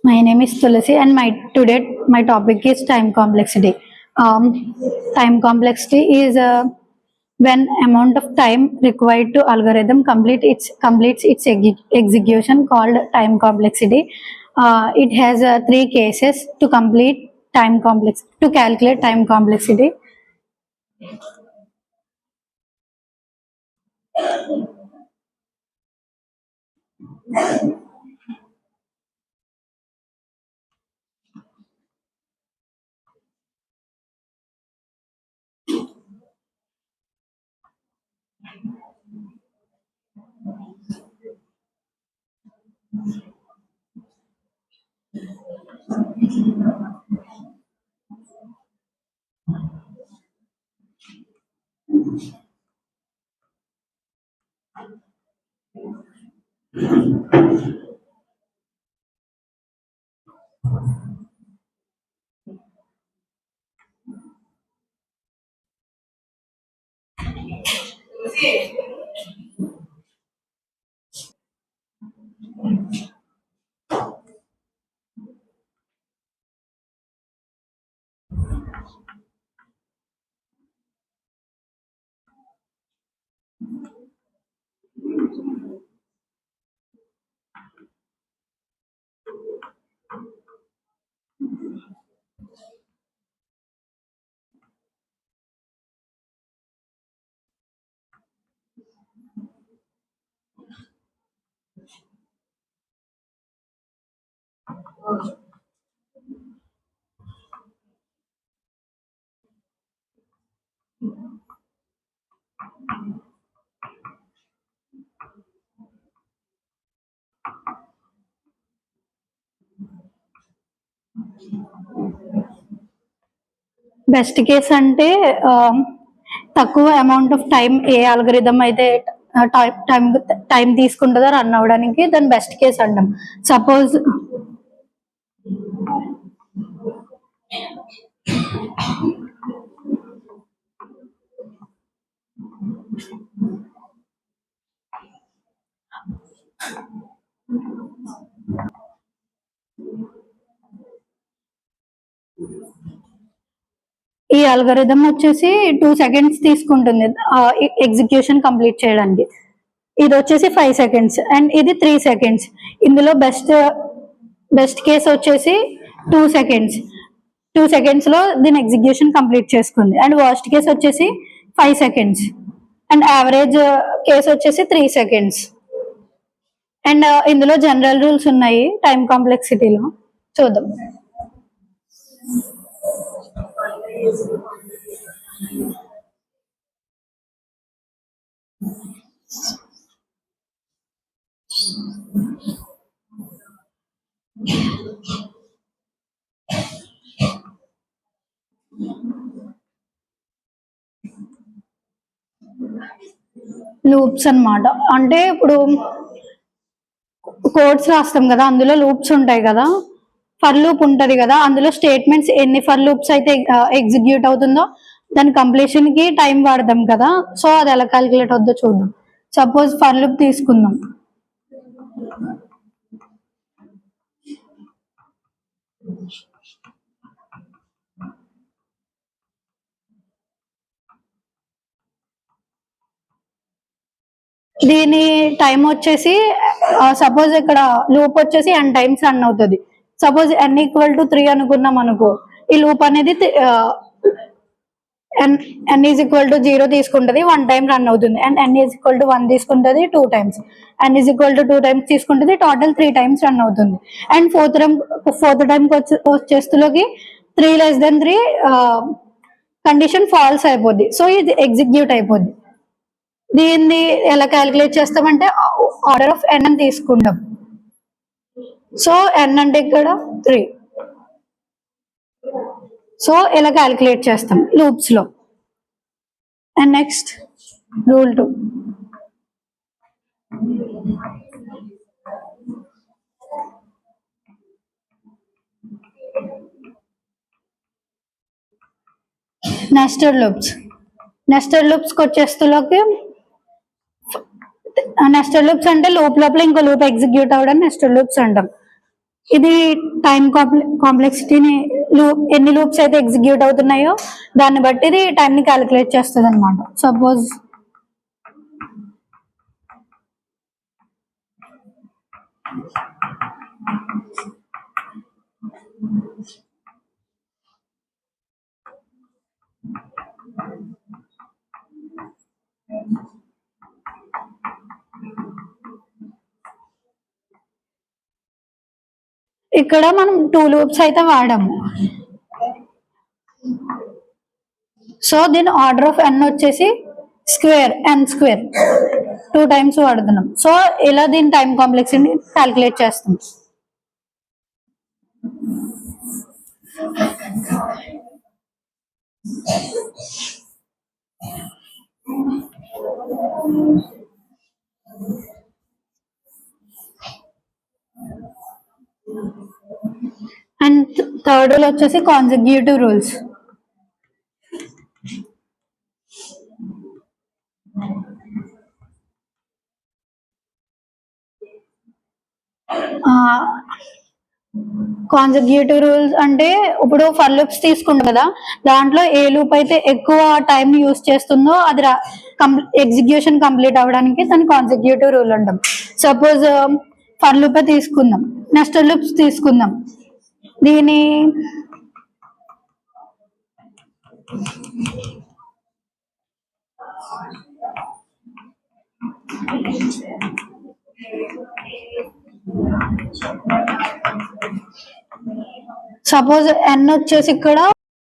My name is Tulasi, and my topic is time complexity. Time complexity is when amount of time required to algorithm completes its execution called time complexity. It has three cases to calculate time complexity. Best case అంటే తక్కువ amount of time A algorithm అయితే time time తీసుకుంటుందో run అవ్వడానికి దాని best case అంటాం. Suppose ఈ algorithm వచ్చేసి 2 seconds తీసుకుంటుంది ఎగ్జిక్యూషన్ కంప్లీట్ చేయడానికి. ఇది వచ్చేసి 5 seconds అండ్ ఇది 3 seconds. ఇందులో బెస్ట్ కేస్ వచ్చేసి 2 seconds. 2 seconds లో దీని ఎగ్జిక్యూషన్ కంప్లీట్ చేసుకుంది. అండ్ వర్స్ట్ కేస్ వచ్చేసి 5 seconds అండ్ యావరేజ్ కేస్ వచ్చేసి 3 seconds. అండ్ ఇందులో జనరల్ రూల్స్ ఉన్నాయి టైం కాంప్లెక్సిటీలో, చూద్దాం. లూప్స్ అన్నమాట. అంటే ఇప్పుడు కోడ్స్ రాస్తాం కదా, అందులో లూప్స్ ఉంటాయి కదా, ఫర్ లూప్ ఉంటది కదా, అందులో స్టేట్మెంట్స్ ఎన్ని ఫర్ లూప్స్ అయితే ఎగ్జిక్యూట్ అవుతుందో దాని కంప్లీషన్ కి టైం వాడదాం కదా. సో అది ఎలా క్యాలిక్యులేట్ అవుతుందో చూద్దాం. సపోజ్ ఫర్ లూప్ తీసుకుందాం. దీని టైం వచ్చేసి సపోజ్ ఇక్కడ లూప్ వచ్చేసి n టైమ్స్ రన్ అవుతుంది. సపోజ్ n = 3 అనుకున్నాం అనుకో, ఈ లూప్ అనేది n = 0 తీసుకుంటది, 1 టైం రన్ అవుతుంది. అండ్ n = 1 తీసుకుంటది 2 టైమ్స్, n = 2 టైమ్స్ తీసుకుంటది, టోటల్ 3 టైమ్స్ రన్ అవుతుంది. అండ్ ఫోర్త్ టైం వచ్చేస్తులోకి 3 <3 కండిషన్ ఫాల్స్ అయిపోద్ది. సో ఇది ఎగ్జిక్యూట్ అయిపోద్ది. దీన్ని ఎలా క్యాలిక్యులేట్ చేస్తామంటే ఆర్డర్ ఆఫ్ n అని తీసుకుంటాం. సో n అంటే ఇక్కడ 3. సో ఇలా క్యాలిక్యులేట్ చేస్తాం లూప్స్ లో. And next rule 2. Nested loops వచ్చేస్తులోకి నెస్టెడ్ లూప్స్ అంటే లూప్ లోపల ఇంకో లూప్ ఎగ్జిక్యూట్ అవ్వడం నెస్టెడ్ లూప్స్ అంటాం. ఇది టైం కాంప్లెక్సిటీని ఎన్ని లూప్స్ అయితే ఎగ్జిక్యూట్ అవుతున్నాయో దాన్ని బట్టి ఇది టైం ని క్యాలిక్యులేట్ చేస్తుంది అనమాట. సపోజ్ ఇక్కడ మనం 2 లూప్స్ అయితే వాడాము. సో దీని ఆర్డర్ ఆఫ్ n వచ్చేసి స్క్వేర్ n² 2 టైమ్స్ వాడుతున్నాం. సో ఇలా దీని టైం కాంప్లెక్సిటీ క్యాలిక్యులేట్ చేస్తాం. అండ్ థర్డ్ రూల్ వచ్చేసి కాన్సెక్యూటివ్ రూల్స్. కాన్సెక్యూటివ్ రూల్స్ అంటే ఇప్పుడు ఫర్ లూప్స్ తీసుకుంటాం కదా, దాంట్లో ఏ లూప్ అయితే ఎక్కువ టైం యూస్ చేస్తుందో అది ఎగ్జిక్యూషన్ కంప్లీట్ అవ్వడానికి దాన్ని కాన్సెక్యూటివ్ రూల్ అంటాం. సపోజ్ ఫర్ లూప్ తీసుకుందాం, నెస్టెడ్ లూప్స్ తీసుకుందాం. దీని సపోజ్ n వచ్చేసి ఇక్కడ